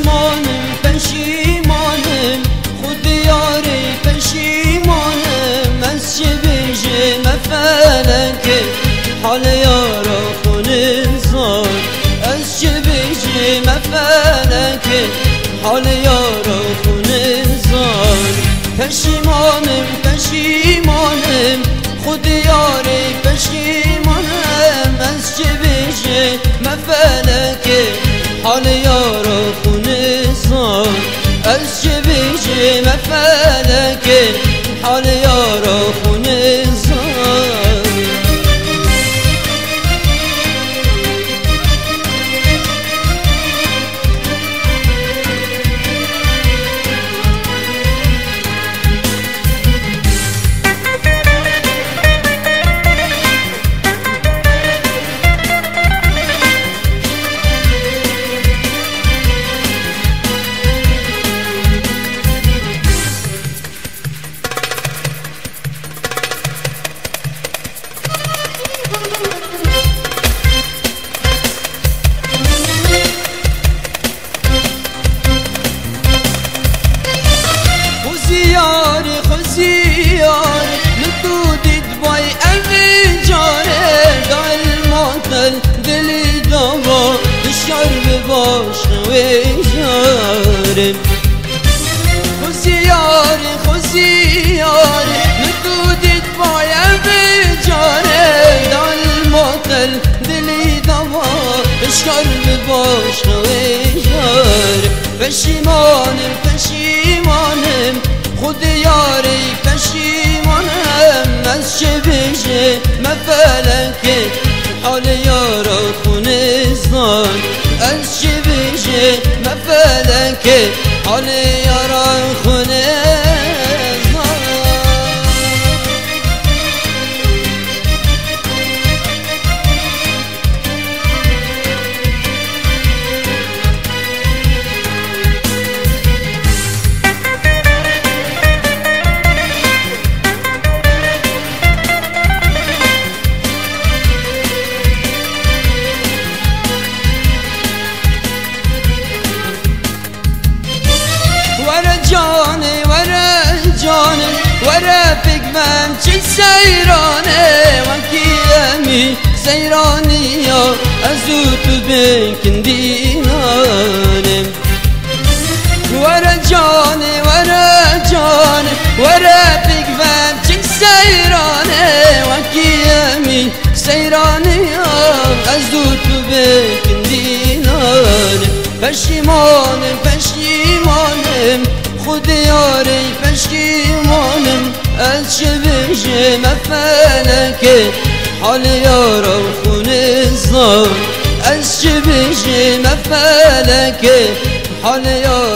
پشیمانم پشیمانم خود یاری پشیمانم از چه بیجم فلکه حال یارا خونم زار از چه بیجم فلکه حال یارا خونم زار پشیمانم پشیمانم خود یاری پشیمانم از چه بیجم فلکه حال یارا خونم زار از چه بیجم فلکه حال یارا خونم زار خزیاری خزیاری من تو دید بای اوی جاره دل ماتل دلی دوا بشار بباش نوی جاره خزیاری خزیاری من تو دید بای اوی جاره دل ماتل دلی دوا بشار بباش نوی جاره پشیمانم پشیمانم خود یاری پشیمانم از چه بیجه مفلکه حال یارا خونه زار از چه بیجه مفلکه حال یارا خونه جانه ورا بگمم چه سیرانه وکی امی سیرانی یا از او تو بکن دینانم ورا جانه ورا بگمم چه سیرانه وکی امی سیرانی یا از او تو بکن دینانم پشیمانم پشیمانم خود یاری پشیمانم از چه بیجم فلکه حال یارا خونه زار از چه بیجم فلکه حال یارا